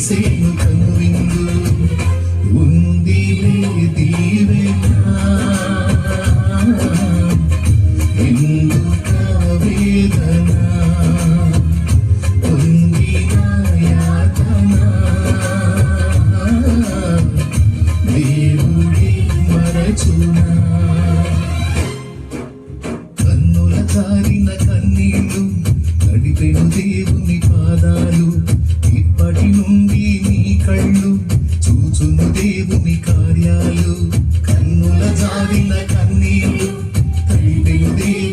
చేసేను కనువిందు ఉందిలే దీవెనా ఎందుక వేదన పొందిన యాతన దేవుడే మరచునా కన్నుల జారిన కన్నీళ్ళు నడిపెను దేవుని పాదాలు ఇప్పటి నుండి నీ కళ్ళు చూచును దేవుని కార్యాలు కన్నుల జారిన కన్నీళ్ళు నడిపెను దేవుని